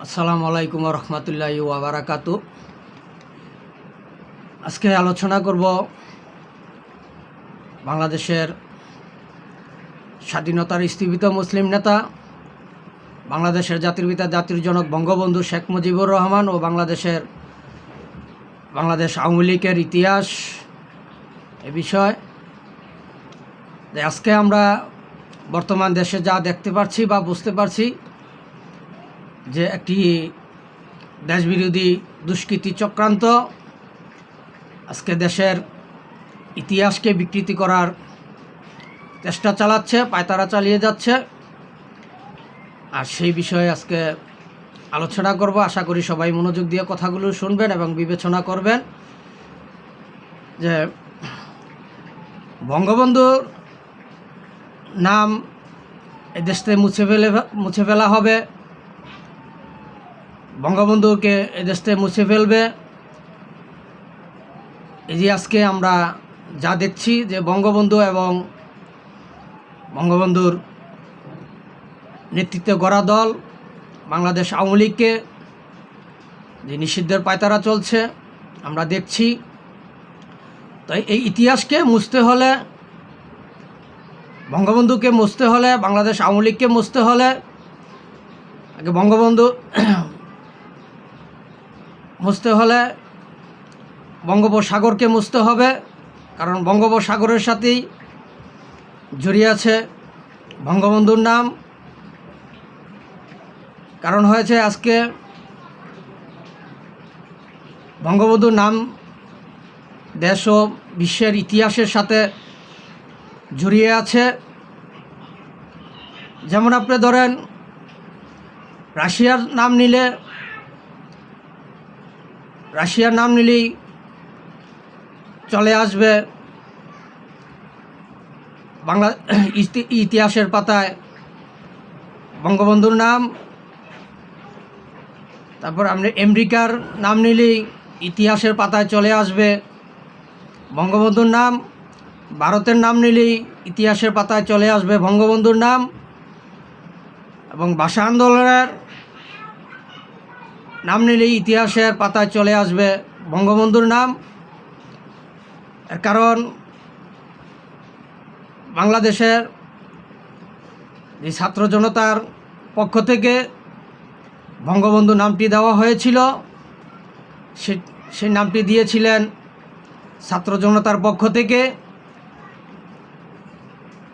আসসালামু আলাইকুম রহমতুল্লাহি ওয়া বারাকাতু। আজকে আলোচনা করব বাংলাদেশের স্বাধীনতার স্থীবিত মুসলিম নেতা, বাংলাদেশের জাতির পিতা জাতির জনক বঙ্গবন্ধু শেখ মুজিবুর রহমান ও বাংলাদেশ আওয়ামী লীগের ইতিহাস এ বিষয়। আজকে আমরা বর্তমান দেশে যা দেখতে পাচ্ছি বা বুঝতে পারছি যে একটি দেশবিরোধী দুষ্কৃতী চক্রান্ত আজকে দেশের ইতিহাসকে বিকৃতি করার চেষ্টা চালাচ্ছে, পায়তারা চালিয়ে যাচ্ছে। আর সেই বিষয়ে আজকে আলোচনা করব। আশা করি সবাই মনোযোগ দিয়ে কথাগুলো শুনবেন এবং বিবেচনা করবেন যে বঙ্গবন্ধুর নাম এদেশ থেকে মুছে ফেলা হবে, বঙ্গবন্ধুকে এদেশ থেকে মুছে ফেলবে। এই যে আজকে আমরা যা দেখছি যে বঙ্গবন্ধু এবং বঙ্গবন্ধুর নেতৃত্বে গড়া দল বাংলাদেশ আওয়ামী লীগকে যে নিষিদ্ধের পায়তারা চলছে আমরা দেখছি। তাই এই ইতিহাসকে মুছতে হলে, বঙ্গবন্ধুকে মুছতে হলে, বাংলাদেশ আওয়ামী লীগকে মুছতে হলে আগে বঙ্গবন্ধু মুছতে হলে বঙ্গোপসাগরকে মুছতে হবে, কারণ বঙ্গোপসাগরের সাথেই জড়িয়ে আছে বঙ্গবন্ধুর নাম। কারণ হয়েছে আজকে বঙ্গবন্ধুর নাম দেশ ও বিশ্বের ইতিহাসের সাথে জড়িয়ে আছে। যেমন আপনি ধরেন রাশিয়ার নাম নিলেই চলে আসবে বাংলা ইতিহাসের পাতায় বঙ্গবন্ধুর নাম। তারপর আপনি আমেরিকার নাম নিলেই ইতিহাসের পাতায় চলে আসবে বঙ্গবন্ধুর নাম। ভারতের নাম নিলেই ইতিহাসের পাতায় চলে আসবে বঙ্গবন্ধুর নাম। এবং ভাষা আন্দোলনের নাম নিলেই ইতিহাসের পাতায় চলে আসবে বঙ্গবন্ধুর নাম। এর কারণ বাংলাদেশের যে ছাত্র জনতার পক্ষ থেকে বঙ্গবন্ধু নামটি দেওয়া হয়েছিল, সেই নামটি দিয়েছিলেন ছাত্র জনতার পক্ষ থেকে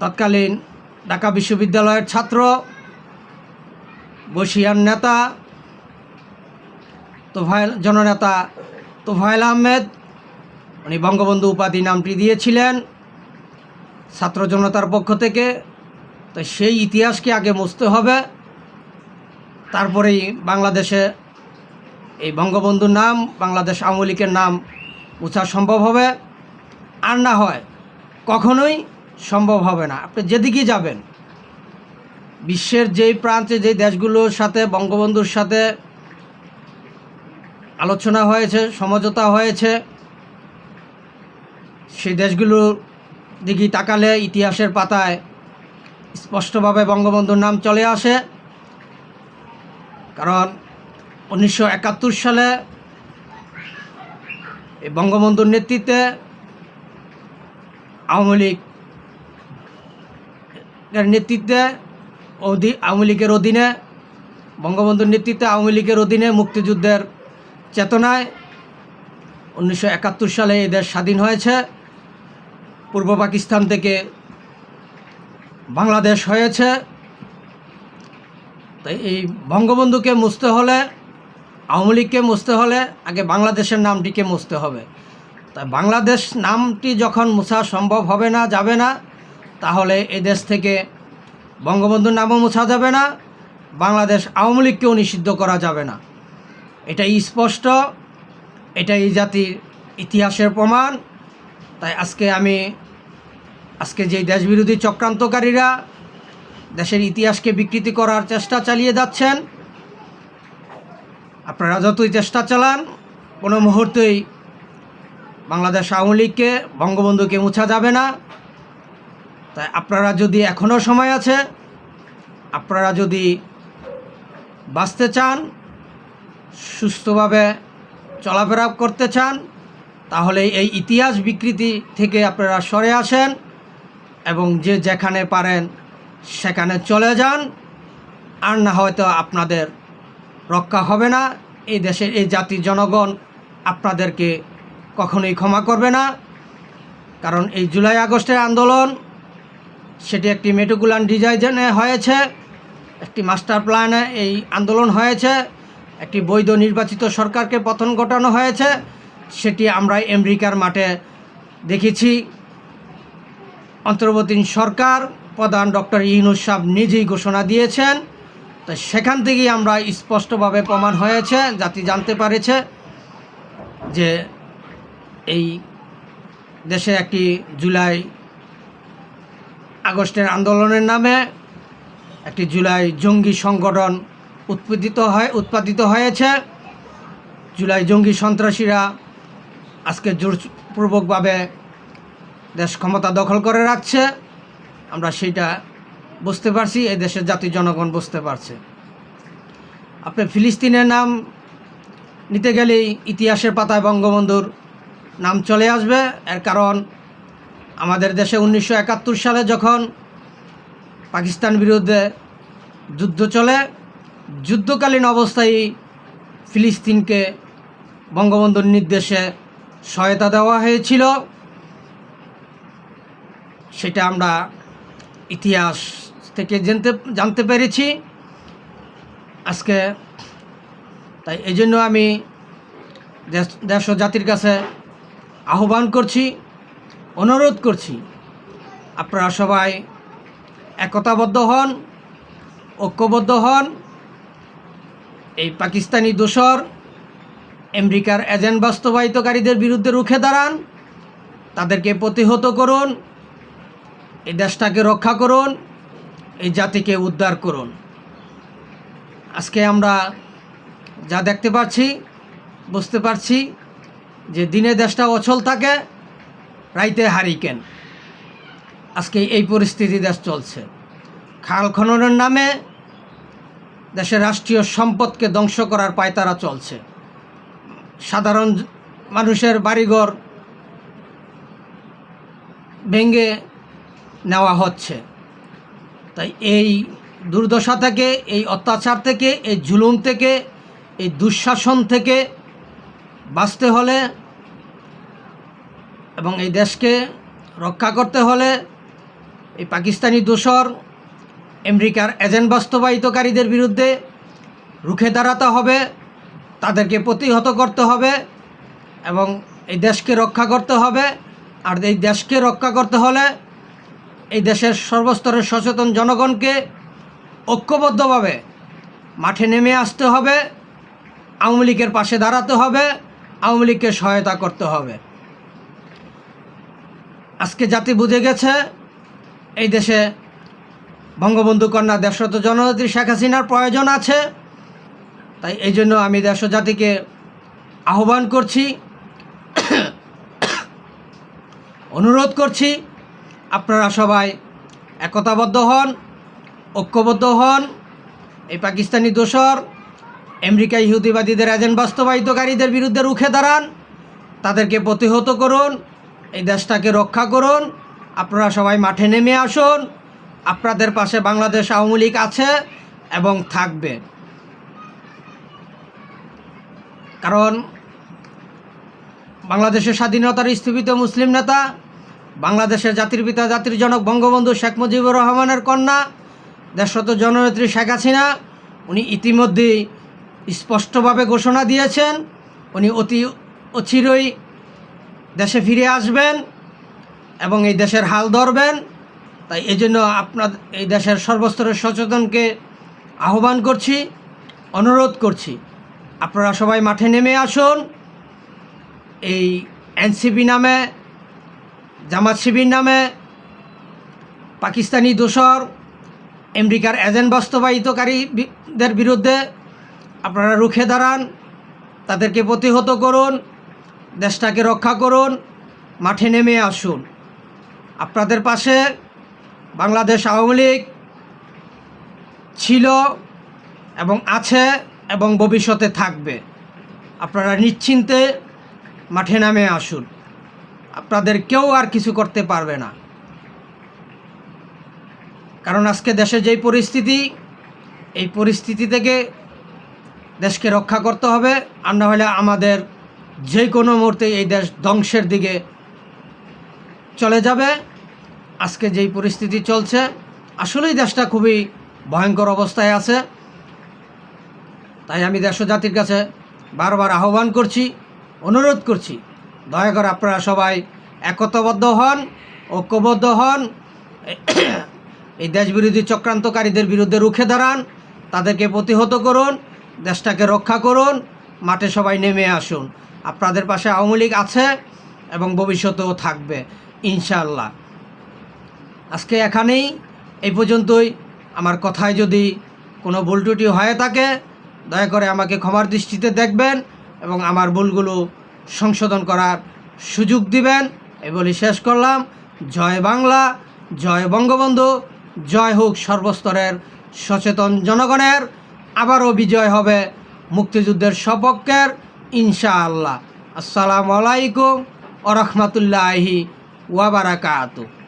তৎকালীন ঢাকা বিশ্ববিদ্যালয়ের ছাত্র বসিয়ার নেতা জননেতা তোফায়েল আহমেদ। উনি বঙ্গবন্ধু উপাধি নামটি দিয়েছিলেন ছাত্র জনতার পক্ষ থেকে। তো সেই ইতিহাসকে আগে মুছতে হবে, তারপরেই বাংলাদেশে এই বঙ্গবন্ধুর নাম, বাংলাদেশ আওয়ামী লীগের নাম মুছা সম্ভব হবে। আর না হয় কখনোই সম্ভব হবে না। আপনি যেদিকেই যাবেন, বিশ্বের যেই প্রান্তে যেই দেশগুলোর সাথে বঙ্গবন্ধুর সাথে আলোচনা হয়েছে, সমঝোতা হয়েছে, সেই দেশগুলোর দিকে তাকালে ইতিহাসের পাতায় স্পষ্টভাবে বঙ্গবন্ধুর নাম চলে আসে। কারণ 1971 সালে এই বঙ্গবন্ধুর নেতৃত্বে আওয়ামী লীগের অধীনে বঙ্গবন্ধুর নেতৃত্বে আওয়ামী লীগের অধীনে মুক্তিযুদ্ধের চেতনায় 1971 সালে এই দেশ স্বাধীন হয়েছে। পূর্ব পাকিস্তান থেকে বাংলাদেশ হয়েছে। তাই এই বঙ্গবন্ধুকে মুছতে হলে, আওয়ামী লীগকে মুছতে হলে আগে বাংলাদেশের নামটিকে মুছতে হবে। তাই বাংলাদেশ নামটি যখন মুছা সম্ভব হবে না, যাবে না, তাহলে এ দেশ থেকে বঙ্গবন্ধুর নামও মুছা যাবে না, বাংলাদেশ আওয়ামী লীগকেও নিষিদ্ধ করা যাবে না। এটাই স্পষ্ট, এটাই জাতির ইতিহাসের প্রমাণ। তাই আজকে যেই দেশবিরোধী চক্রান্তকারীরা দেশের ইতিহাসকে বিকৃতি করার চেষ্টা চালিয়ে যাচ্ছেন, আপনারা যতই চেষ্টা চালান কোনো মুহূর্তেই বাংলাদেশ আওয়ামী লীগকে, বঙ্গবন্ধুকে মুছা যাবে না। তাই আপনারা যদি এখনও সময় আছে, আপনারা যদি বাঁচতে চান, সুস্থভাবে চলাফেরা করতে চান, তাহলে এই ইতিহাস বিকৃতি থেকে আপনারা সরে আসেন এবং যে যেখানে পারেন সেখানে চলে যান। আর না হয়তো আপনাদের রক্ষা হবে না। এই দেশের এই জাতির জনগণ আপনাদেরকে কখনোই ক্ষমা করবে না। কারণ এই জুলাই আগস্টের আন্দোলন সেটি একটি মেটিকুলাস ডিজাইনে হয়েছে, একটি মাস্টার প্ল্যানে এই আন্দোলন হয়েছে, একটি বৈধ নির্বাচিত সরকারকে পতন ঘটানো হয়েছে। সেটি আমরা আমেরিকার মাঠে দেখেছি। অন্তর্বর্তীকালীন সরকার প্রধান ডক্টর ইউনূস সাহেব নিজেই ঘোষণা দিয়েছেন। তো সেখান থেকেই আমরা স্পষ্টভাবে প্রমাণ হয়েছে, জাতি জানতে পারেছে যে এই দেশে একটি জুলাই আগস্টের আন্দোলনের নামে একটি জুলাই জঙ্গি সংগঠন উৎপাদিত হয়েছে। জুলাই জঙ্গি সন্ত্রাসীরা আজকে জোরপূর্বকভাবে দেশ ক্ষমতা দখল করে রাখছে। আমরা সেইটা বুঝতে পারছি, এই দেশের জাতির জনগণ বুঝতে পারছে। আপনি ফিলিস্তিনের নাম নিতে গেলেই ইতিহাসের পাতায় বঙ্গবন্ধুর নাম চলে আসবে। এর কারণ আমাদের দেশে 1971 সালে যখন পাকিস্তান বিরুদ্ধে যুদ্ধ চলে, যুদ্ধকালীন অবস্থায় ফিলিস্তিনকে বঙ্গবন্ধুর নির্দেশে সহায়তা দেওয়া হয়েছিল। সেটা আমরা ইতিহাস থেকে জানতে পেরেছি আজকে। তাই এই জন্য আমি দেশ ও জাতির কাছে আহ্বান করছি, অনুরোধ করছি, আপনারা সবাই একতাবদ্ধ হন, ঐক্যবদ্ধ হন। এই পাকিস্তানি দোসর আমেরিকার এজেন্ট বাস্তবায়িতকারীদের বিরুদ্ধে রুখে দাঁড়ান, তাদেরকে প্রতিহত করুন, এই দেশটাকে রক্ষা করুন, এই জাতিকে উদ্ধার করুন। আজকে আমরা যা দেখতে পাচ্ছি, বুঝতে পারছি যে দিনে দেশটা অচল থাকে, রাইতে হারিকেন। আজকে এই পরিস্থিতি দেশ চলছে। খাল খননের নামে দেশের রাষ্ট্রীয় সম্পদকে ধ্বংস করার পায়তারা চলছে। সাধারণ মানুষের বাড়িঘর ভেঙে নেওয়া হচ্ছে। তাই এই দুর্দশা থেকে, এই অত্যাচার থেকে, এই জুলুম থেকে, এই দুঃশাসন থেকে বাঁচতে হলে এবং এই দেশকে রক্ষা করতে হলে এই পাকিস্তানি দোসর আমেরিকার এজেন্ট বাস্তবায়িতকারীদের বিরুদ্ধে রুখে দাঁড়াতে হবে, তাদেরকে প্রতিহত করতে হবে এবং এই দেশকে রক্ষা করতে হবে। আর এই দেশকে রক্ষা করতে হলে এই দেশের সর্বস্তরের সচেতন জনগণকে ঐক্যবদ্ধভাবে মাঠে নেমে আসতে হবে, আওয়ামী লীগের পাশে দাঁড়াতে হবে, আওয়ামী লীগকে সহায়তা করতে হবে। আজকে জাতি বুঝে গেছে এই দেশে বঙ্গবন্ধু কন্যা দেশরত জননেত্রী শেখ হাসিনার প্রয়োজন আছে। তাই এই জন্য আমি দেশ ও জাতিকে আহ্বান করছি, অনুরোধ করছি, আপনারা সবাই একতাবদ্ধ হন, ঐক্যবদ্ধ হন। এই পাকিস্তানি দোসর আমেরিকা ইহুদিবাদীদের এজেন্ট বাস্তবায়িতকারীদের বিরুদ্ধে রুখে দাঁড়ান, তাদেরকে প্রতিহত করুন, এই দেশটাকে রক্ষা করুন। আপনারা সবাই মাঠে নেমে আসুন। আপনাদের পাশে বাংলাদেশ আওয়ামী লীগ আছে এবং থাকবে। কারণ বাংলাদেশের স্বাধীনতার স্থীপিত মুসলিম নেতা, বাংলাদেশের জাতির পিতা জাতির জনক বঙ্গবন্ধু শেখ মুজিবুর রহমানের কন্যা দেশরত জননেত্রী শেখ হাসিনা, উনি ইতিমধ্যেই স্পষ্টভাবে ঘোষণা দিয়েছেন উনি অতি অচিরেই দেশে ফিরে আসবেন এবং এই দেশের হাল ধরবেন। তাই এই জন্য এই দেশের সর্বস্তরের সচেতনকে আহ্বান করছি, অনুরোধ করছি, আপনারা সবাই মাঠে নেমে আসুন। এই এনসিপি নামে, জামাত শিবির নামে পাকিস্তানি দোসর আমেরিকার এজেন্ট বাস্তবায়িতকারীদের বিরুদ্ধে আপনারা রুখে দাঁড়ান, তাদেরকে প্রতিহত করুন, দেশটাকে রক্ষা করুন, মাঠে নেমে আসুন। আপনাদের পাশে বাংলাদেশ আওয়ামী লীগ ছিল এবং আছে এবং ভবিষ্যতে থাকবে। আপনারা নিশ্চিন্তে মাঠে নামে আসুন, আপনাদের কেউ আর কিছু করতে পারবে না। কারণ আজকে দেশে যেই পরিস্থিতি, এই পরিস্থিতি থেকে দেশকে রক্ষা করতে হবে, আর না হলে আমাদের যে কোনো মুহূর্তে এই দেশ ধ্বংসের দিকে চলে যাবে। আজকে যেই পরিস্থিতি চলছে, আসলেই দেশটা খুবই ভয়ঙ্কর অবস্থায় আছে। তাই আমি দেশ ও জাতির কাছে বারবার আহ্বান করছি, অনুরোধ করছি, দয়া করে আপনারা সবাই একতাবদ্ধ হন, ঐক্যবদ্ধ হন, এই দেশবিরোধী চক্রান্তকারীদের বিরুদ্ধে রুখে দাঁড়ান, তাদেরকে প্রতিহত করুন, দেশটাকে রক্ষা করুন, মাঠে সবাই নেমে আসুন। আপনাদের পাশে আওয়ামী লীগ আছে এবং ভবিষ্যতেও থাকবে ইনশাআল্লাহ। আজকে এখানেই, এই পর্যন্তই। আমার কথায় যদি কোনো ভুল ত্রুটি হয়ে থাকে, দয়া করে আমাকে ক্ষমার দৃষ্টিতে দেখবেন এবং আমার ভুলগুলো সংশোধন করার সুযোগ দিবেন। এই বলি শেষ করলাম। জয় বাংলা, জয় বঙ্গবন্ধু, জয় হোক সর্বস্তরের সচেতন জনগণের। আবারও বিজয় হবে মুক্তিযুদ্ধের সপক্ষের ইনশাআল্লাহ। আসসালামু আলাইকুম ওয়া রাহমাতুল্লাহি ওয়া বারাকাতুহু।